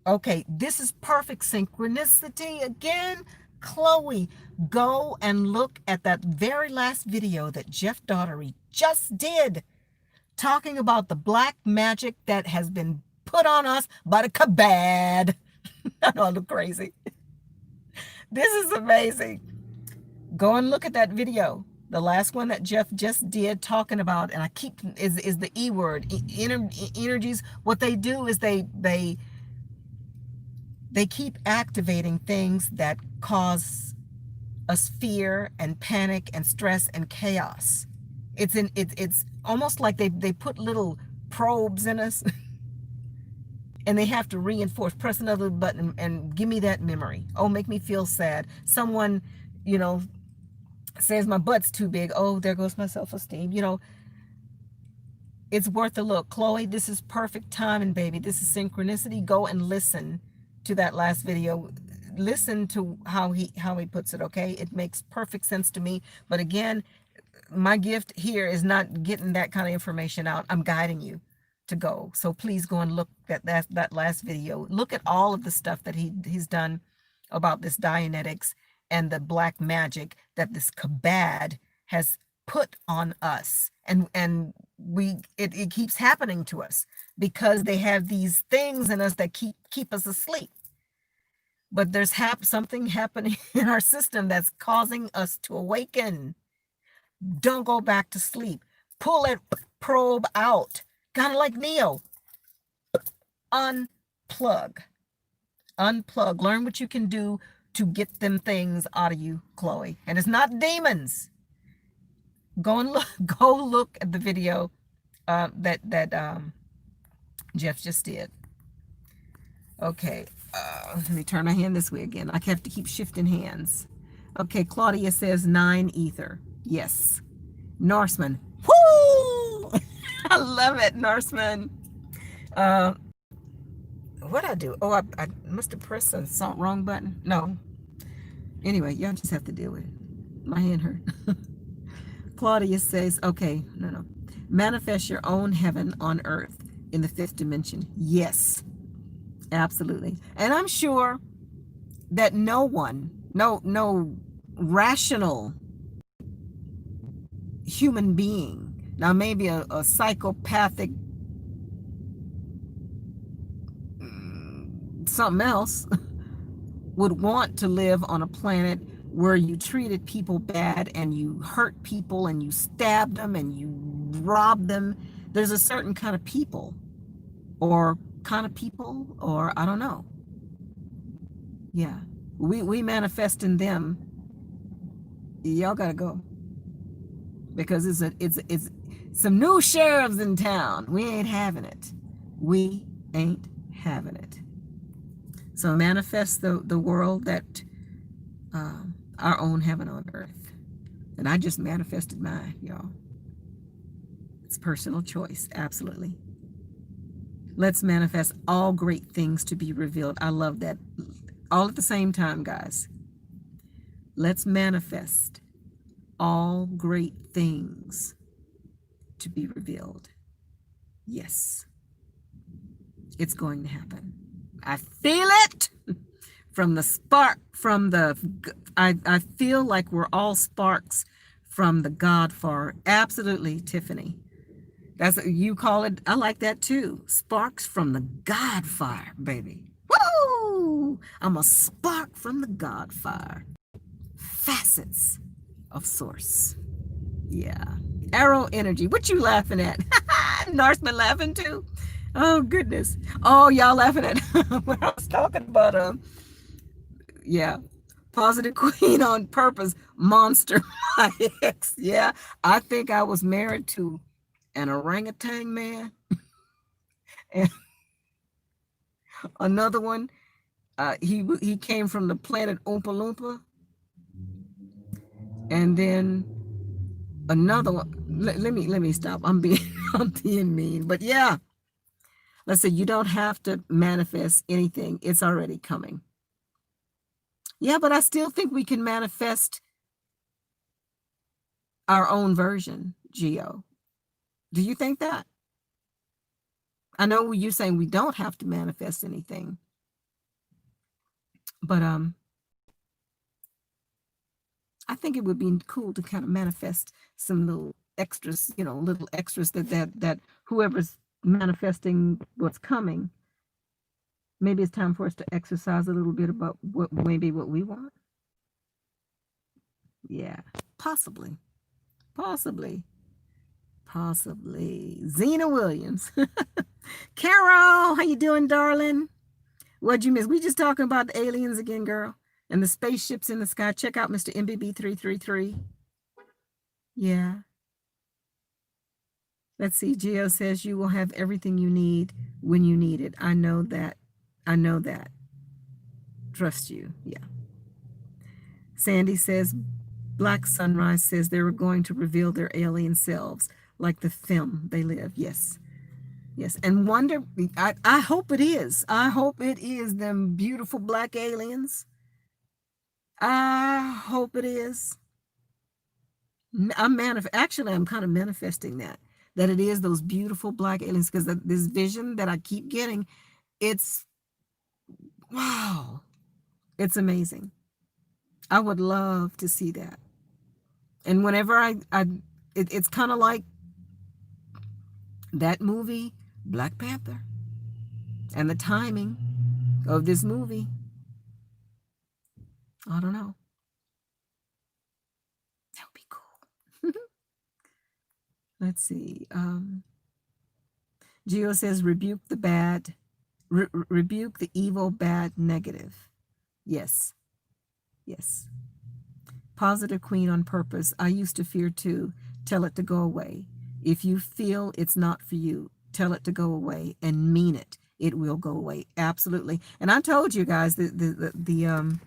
Okay, this is perfect synchronicity again. Chloe, go and look at that very last video that Jeff Daughtery just did, talking about the black magic that has been put on us by the kabad. I know I look crazy. This is amazing. Go and look at that video. The last one that Jeff just did, talking about, and I keep, is the E word, energies. What they do is they keep activating things that cause us fear and panic and stress and chaos. It's almost like they put little probes in us and they have to reinforce, press another button and give me that memory. Oh, make me feel sad. Someone, you know, says my butt's too big. Oh, there goes my self-esteem. You know, it's worth a look. Chloe, this is perfect timing, baby. This is synchronicity. Go and listen to that last video. Listen to how he puts it, okay? It makes perfect sense to me. But again, my gift here is not getting that kind of information out. I'm guiding you to go. So please go and look at that last video. Look at all of the stuff that he's done about this Dianetics and the black magic that this kabad has put on us. And it keeps happening to us because they have these things in us that keep us asleep. But there's something happening in our system that's causing us to awaken. Don't go back to sleep. Pull that probe out. Kind of like Neo. Unplug. Unplug. Learn what you can do to get them things out of you, Chloe. And it's not demons. Go look at the video that Jeff just did. Okay. Let me turn my hand this way again. I have to keep shifting hands. Okay, Claudia says 9 ether. Yes. Norseman. Woo! I love it, Norseman. What'd I do? Oh, I must have pressed the wrong button. No. Anyway, y'all just have to deal with it. My hand hurt. Claudia says, okay, no. Manifest your own heaven on earth in the 5th dimension. Yes. Absolutely. And I'm sure that no rational human being, now maybe a psychopathic something else, would want to live on a planet where you treated people bad and you hurt people and you stabbed them and you robbed them. There's a certain kind of people or I don't know. Yeah, we manifest in them. Y'all gotta go because it's some new sheriffs in town. We ain't having it. We ain't having it. So manifest the world that our own heaven on earth. And I just manifested mine, y'all. It's personal choice, absolutely. Let's manifest all great things to be revealed. I love that. All at the same time, guys. Let's manifest all great things to be revealed. Yes. It's going to happen. I feel it from the spark, I feel like we're all sparks from the Godfire. Absolutely, Tiffany. That's what you call it. I like that too. Sparks from the Godfire, baby. Woo! I'm a spark from the Godfire. Facets of source. Yeah. Arrow energy. What you laughing at? Norseman laughing too? Oh, goodness. Oh, y'all laughing at when I was talking about, yeah. Positive Queen on Purpose. Monster. My ex. Yeah. I think I was married to an orangutan man, and another one, he came from the planet Oompa Loompa, and then another one. Let me stop. I'm being I'm being mean, but yeah. Let's say you don't have to manifest anything; it's already coming. Yeah, but I still think we can manifest our own version, Geo. Do you think that? I know you're saying we don't have to manifest anything, but I think it would be cool to kind of manifest some little extras, little extras that whoever's manifesting what's coming, maybe it's time for us to exercise a little bit about what we want. Yeah, possibly, possibly, possibly. Zena Williams, Carol, how you doing, darling? What'd you miss? We just talking about the aliens again, girl, and the spaceships in the sky. Check out Mr. MBB 333. Yeah. Let's see. Gio says you will have everything you need when you need it. I know that. I know that. Trust you. Yeah. Sandy says Black Sunrise says they were going to reveal their alien selves like the film they live. Yes. Yes. And wonder, I hope it is. I hope it is them beautiful black aliens. I hope it is. Actually, I'm kind of manifesting that it is those beautiful black aliens, because this vision that I keep getting, it's wow, it's amazing. I would love to see that. And whenever it's kind of like that movie Black Panther, and the timing of this movie, I don't know. That would be cool. Let's see. Geo says rebuke the bad, rebuke the evil, bad, negative. Yes, yes. Positive queen on purpose. I used to fear too. Tell it to go away. If you feel it's not for you, tell it to go away and mean it. It will go away. Absolutely. And I told you guys and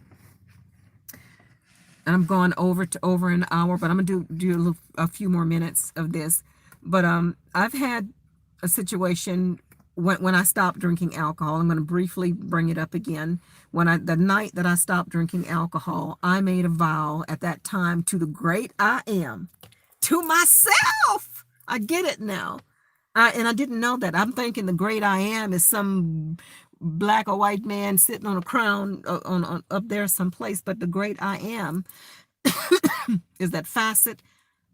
I'm going over an hour, but I'm gonna do a few more minutes of this. But I've had a situation when I stopped drinking alcohol. I'm gonna briefly bring it up again. The night that I stopped drinking alcohol, I made a vow at that time to the great I am, to myself. I get it now. And I didn't know that. I'm thinking the great I am is some black or white man sitting on a crown on up there someplace, but the great I am is that facet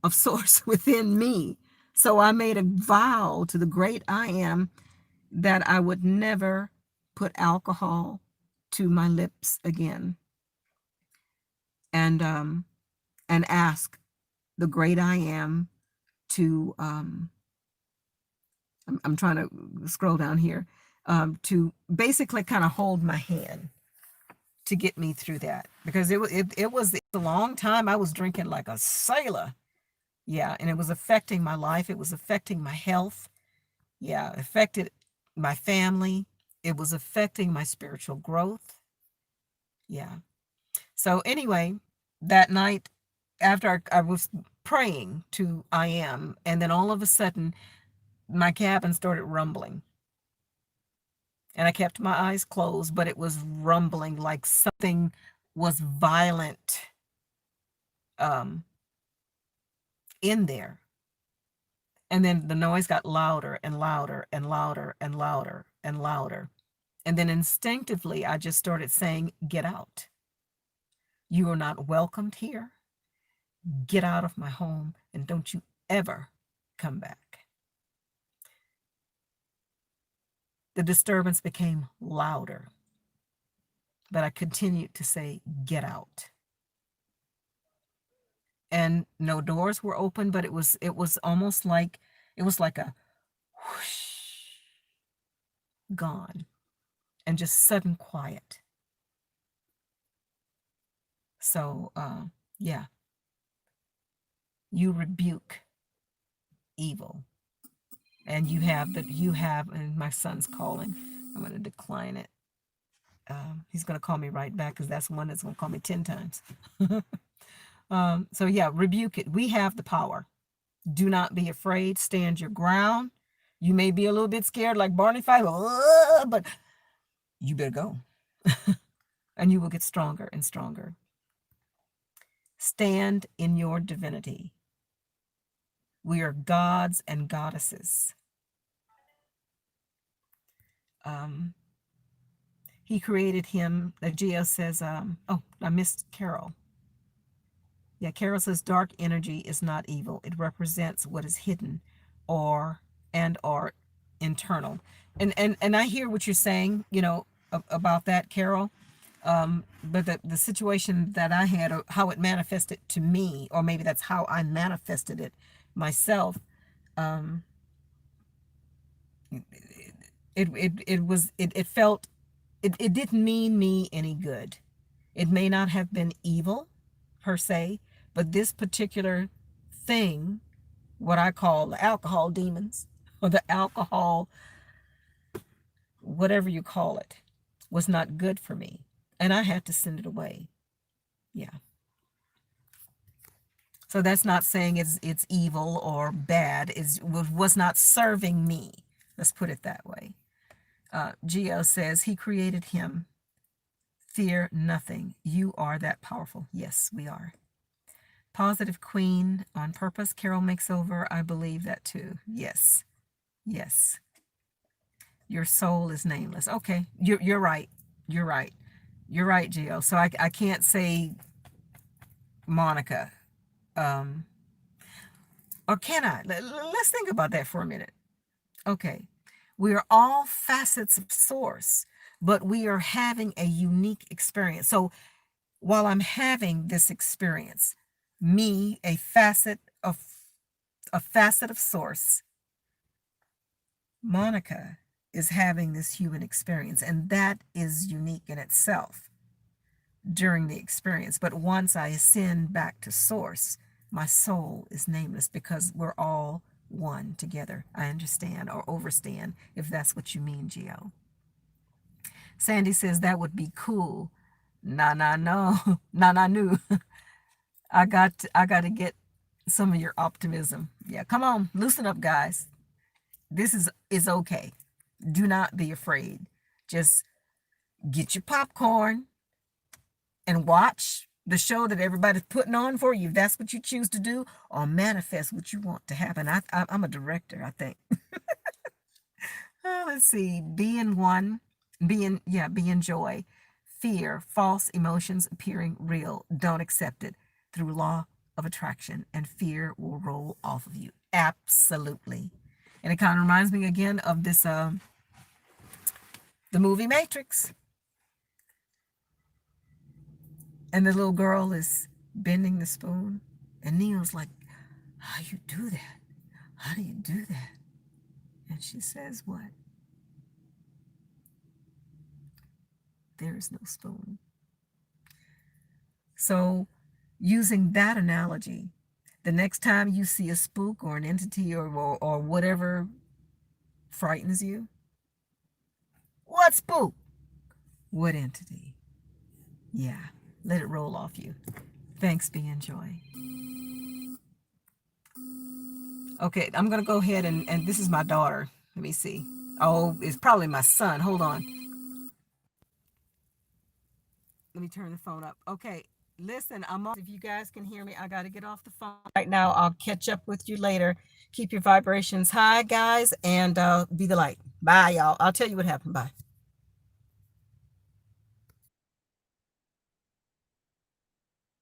of source within me. So I made a vow to the great I am that I would never put alcohol to my lips again, and ask the great I am to I'm trying to scroll down here, to basically kind of hold my hand to get me through that, because it was a long time I was drinking like a sailor. Yeah, and it was affecting my life. It was affecting my health. Yeah, it affected my family. It was affecting my spiritual growth. Yeah. So anyway, that night after I was praying to I am, and then all of a sudden my cabin started rumbling. And I kept my eyes closed, but it was rumbling like something was violent um, in there. And then the noise got louder and louder and louder and louder and louder. And then instinctively, I just started saying, "Get out. You are not welcomed here. Get out of my home, and don't you ever come back." The disturbance became louder, but I continued to say, "Get out." And no doors were open, but it was almost like it was like a whoosh, gone, and just sudden quiet. So yeah, you rebuke evil. And you have, and my son's calling. I'm going to decline it. He's going to call me right back because that's one that's going to call me 10 times. So yeah, rebuke it. We have the power. Do not be afraid. Stand your ground. You may be a little bit scared, like Barney Fife, but you better go, and you will get stronger and stronger. Stand in your divinity. We are gods and goddesses. Um, he created him. Geo says, oh, I missed Carol. Yeah, Carol says dark energy is not evil. It represents what is hidden or or internal. And I hear what you're saying, about that, Carol. But the situation that I had, or how it manifested to me, or maybe that's how I manifested it myself, um, it felt, it didn't mean me any good. It may not have been evil per se, but this particular thing, what I call the alcohol demons, or the alcohol, whatever you call it, was not good for me. And I had to send it away. Yeah. So that's not saying it's evil or bad. It was not serving me. Let's put it that way. Geo says he created him. Fear nothing. You are that powerful. Yes, we are. Positive queen on purpose. Carol makes over. I believe that too. Yes. Yes. Your soul is nameless. Okay. You're right. You're right. You're right, Gio. So I can't say Monica. Um, or can I? Let's think about that for a minute. Okay. We are all facets of source, but we are having a unique experience. So while I'm having this experience, me, a facet of source, Monica is having this human experience, and that is unique in itself during the experience. But once I ascend back to source, my soul is nameless because we're all one together. I understand, or overstand, if that's what you mean, Gio. Sandy says that would be cool. Nah, nah, no. Nah, nah, no. I got to get some of your optimism. Yeah, come on, loosen up, guys. This is okay. Do not be afraid. Just get your popcorn and watch the show that everybody's putting on for you. If that's what you choose to do, or manifest what you want to happen. I'm a director, I think. Let's see. Be in one. Be in joy. Fear, false emotions appearing real. Don't accept it through law of attraction, and fear will roll off of you. Absolutely. And it kind of reminds me again of this, the movie Matrix. And the little girl is bending the spoon. And Neo's like, how you do that? How do you do that? And she says, what? There is no spoon. So, using that analogy, the next time you see a spook or an entity, or whatever frightens you, what spook? What entity? Yeah, let it roll off you. Thanks, be in joy. Okay, I'm going to go ahead and this is my daughter. Let me see. Oh, it's probably my son. Hold on. Let me turn the phone up. Okay, listen, I'm off. If you guys can hear me, I got to get off the phone right now. I'll catch up with you later. Keep your vibrations high, guys, and be the light. Bye, y'all. I'll tell you what happened. Bye.